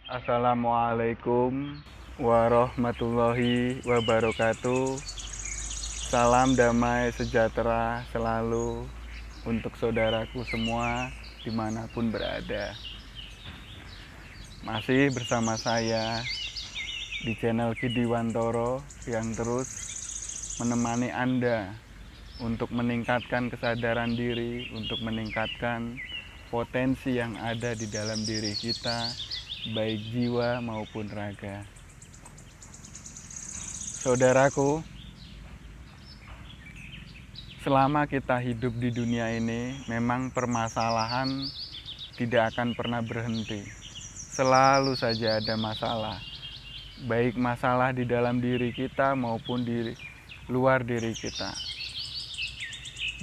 Assalamualaikum warahmatullahi wabarakatuh. Salam damai sejahtera selalu untuk saudaraku semua dimanapun berada. Masih bersama saya di channel Kidiwantoro yang terus menemani Anda untuk meningkatkan kesadaran diri, untuk meningkatkan potensi yang ada di dalam diri kita, baik jiwa maupun raga. Saudaraku, selama kita hidup di dunia ini, memang permasalahan tidak akan pernah berhenti. Selalu saja ada masalah, baik masalah di dalam diri kita maupun di luar diri kita.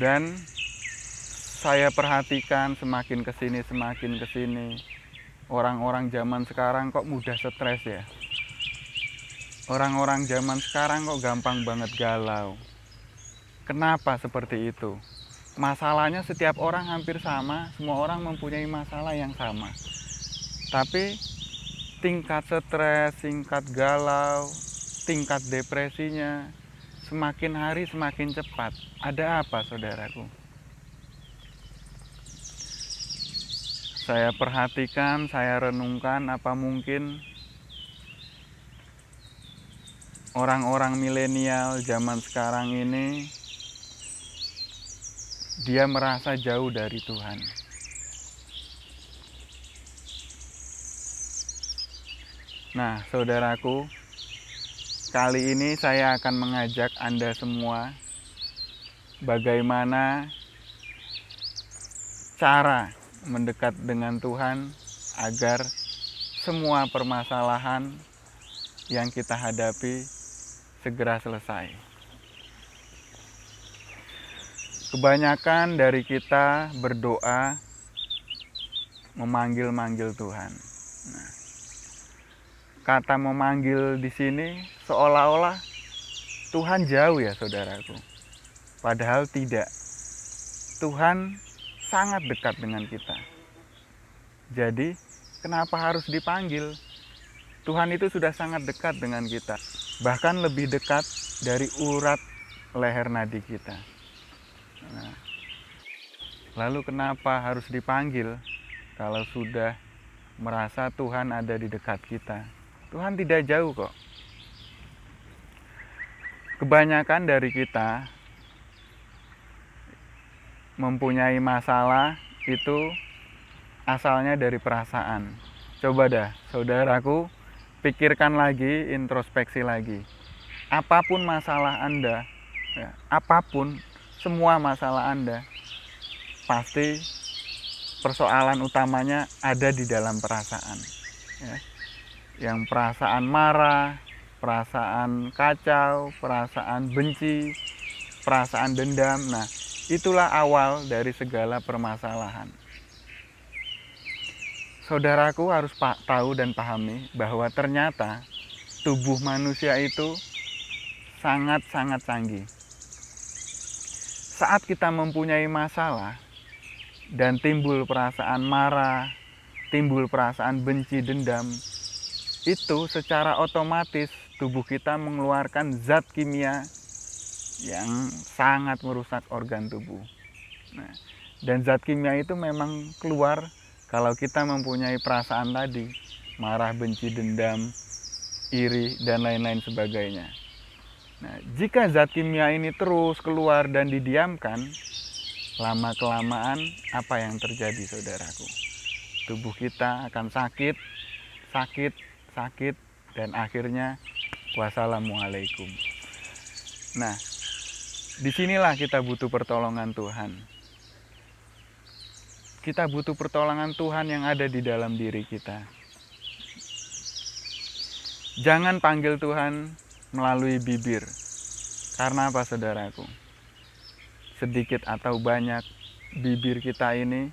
Dan saya perhatikan semakin kesini, orang-orang zaman sekarang kok mudah stres ya. Orang-orang zaman sekarang kok gampang banget galau. Kenapa seperti itu? Masalahnya setiap orang hampir sama, semua orang mempunyai masalah yang sama. Tapi tingkat stres, tingkat galau, tingkat depresinya semakin hari semakin cepat. Ada apa, saudaraku? Saya perhatikan, saya renungkan, apa mungkin orang-orang milenial zaman sekarang ini dia merasa jauh dari Tuhan. Nah, saudaraku, kali ini saya akan mengajak Anda semua bagaimana cara mendekat dengan Tuhan agar semua permasalahan yang kita hadapi segera selesai. Kebanyakan dari kita berdoa memanggil-manggil Tuhan. Nah, kata memanggil di sini seolah-olah Tuhan jauh ya, saudaraku. Padahal tidak. Tuhan sangat dekat dengan kita. Jadi, kenapa harus dipanggil? Tuhan itu sudah sangat dekat dengan kita. Bahkan lebih dekat dari urat leher nadi kita. Nah, lalu kenapa harus dipanggil kalau sudah merasa Tuhan ada di dekat kita? Tuhan tidak jauh kok. Kebanyakan dari kita mempunyai masalah itu asalnya dari perasaan. Coba dah, saudaraku, pikirkan lagi, introspeksi lagi. Apapun masalah Anda, ya, apapun, semua masalah Anda, pasti persoalan utamanya ada di dalam perasaan. Ya. Yang perasaan marah, perasaan kacau, perasaan benci, perasaan dendam. Nah, itulah awal dari segala permasalahan. Saudaraku harus tahu dan pahami bahwa ternyata tubuh manusia itu sangat-sangat canggih. Saat kita mempunyai masalah dan timbul perasaan marah, timbul perasaan benci, dendam, itu secara otomatis tubuh kita mengeluarkan zat kimia yang sangat merusak organ tubuh. Nah, dan zat kimia itu memang keluar kalau kita mempunyai perasaan tadi, marah, benci, dendam, iri, dan lain-lain sebagainya. Nah, jika zat kimia ini terus keluar dan didiamkan, lama-kelamaan apa yang terjadi, saudaraku? Tubuh kita akan sakit, dan akhirnya wassalamualaikum. Nah, disinilah kita butuh pertolongan Tuhan. Kita butuh pertolongan Tuhan yang ada di dalam diri kita. Jangan panggil Tuhan melalui bibir. Karena apa, saudaraku? Sedikit atau banyak, bibir kita ini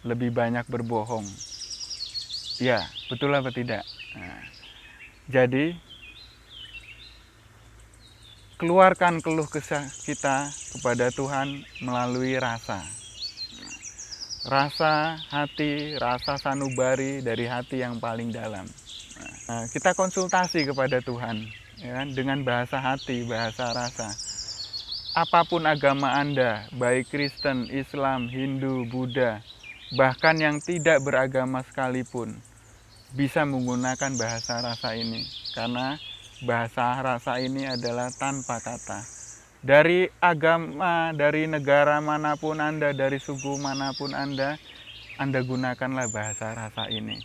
lebih banyak berbohong. Ya, betul apa tidak? Nah, jadi, keluarkan keluh kesah kita kepada Tuhan melalui rasa. rasa hati, rasa sanubari dari hati yang paling dalam. Nah, kita konsultasi kepada Tuhan ya kan, dengan bahasa hati, bahasa rasa. Apapun agama Anda, baik Kristen, Islam, Hindu, Buddha, bahkan yang tidak beragama sekalipun, bisa menggunakan bahasa rasa ini. Karena bahasa rasa ini adalah tanpa kata. Dari agama, dari negara manapun Anda, dari suku manapun Anda gunakanlah bahasa rasa ini.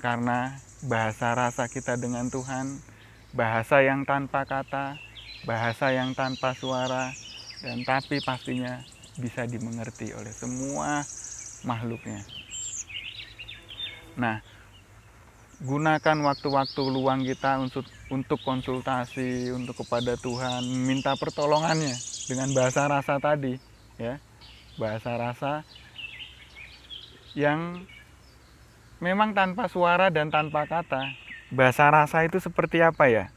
Karena bahasa rasa kita dengan Tuhan, bahasa yang tanpa kata, bahasa yang tanpa suara, dan tapi pastinya bisa dimengerti oleh semua makhluknya. Nah, gunakan waktu-waktu luang kita untuk konsultasi, untuk kepada Tuhan, minta pertolongannya dengan bahasa rasa tadi, ya. Bahasa rasa yang memang tanpa suara dan tanpa kata. Bahasa rasa itu seperti apa ya?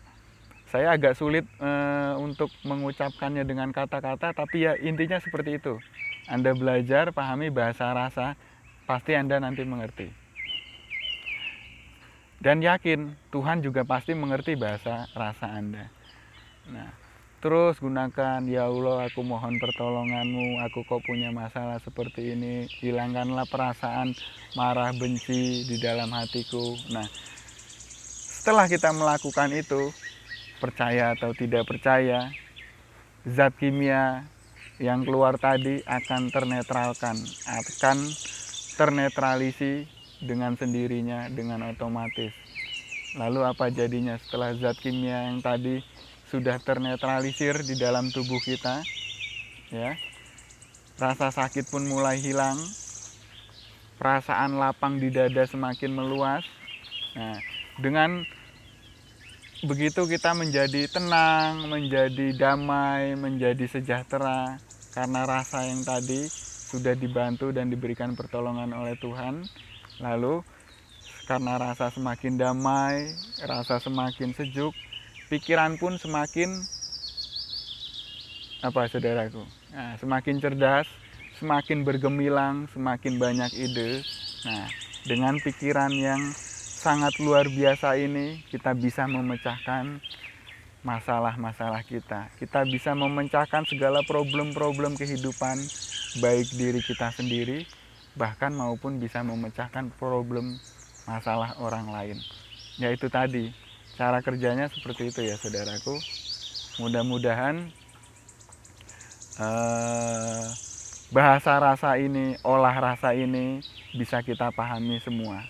Saya agak sulit untuk mengucapkannya dengan kata-kata, tapi ya intinya seperti itu. Anda belajar, pahami bahasa rasa, pasti Anda nanti mengerti. Dan yakin Tuhan juga pasti mengerti bahasa rasa Anda. Nah, terus gunakan, ya Allah, aku mohon pertolonganmu, aku kok punya masalah seperti ini, hilangkanlah perasaan marah, benci di dalam hatiku. Nah, setelah kita melakukan itu, percaya atau tidak percaya, zat kimia yang keluar tadi akan ternetralkan, akan ternetralisi dengan sendirinya, dengan otomatis. Lalu apa jadinya setelah zat kimia yang tadi sudah ternetralisir di dalam tubuh kita, ya, rasa sakit pun mulai hilang, perasaan lapang di dada semakin meluas. Nah, dengan begitu kita menjadi tenang, menjadi damai, menjadi sejahtera, karena rasa yang tadi sudah dibantu dan diberikan pertolongan oleh Tuhan. Lalu karena rasa semakin damai, rasa semakin sejuk, pikiran pun semakin saudaraku? Nah, semakin cerdas, semakin bergemilang, semakin banyak ide. Nah, dengan pikiran yang sangat luar biasa ini, kita bisa memecahkan masalah-masalah kita. Kita bisa memecahkan segala problem-problem kehidupan, baik diri kita sendiri, bahkan maupun bisa memecahkan problem masalah orang lain. Yaitu tadi, cara kerjanya seperti itu ya saudaraku. Mudah-mudahan bahasa rasa ini, olah rasa ini bisa kita pahami semua.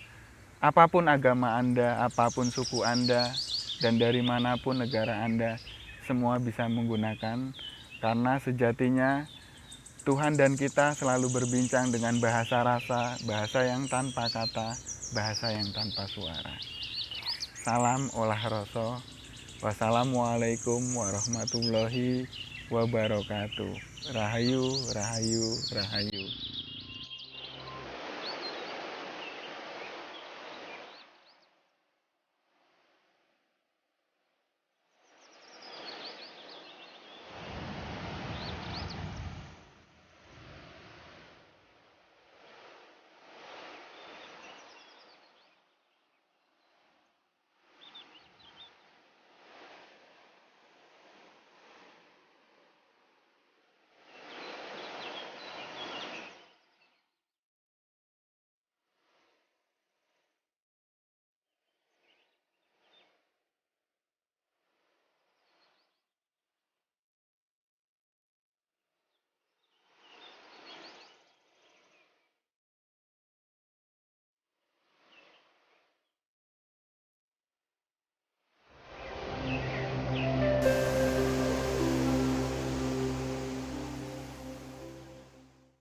Apapun agama Anda, apapun suku Anda, dan dari manapun negara Anda, semua bisa menggunakan. Karena sejatinya Tuhan dan kita selalu berbincang dengan bahasa rasa, bahasa yang tanpa kata, bahasa yang tanpa suara. Salam olah rasa. Wassalamualaikum warahmatullahi wabarakatuh. Rahayu, rahayu, rahayu.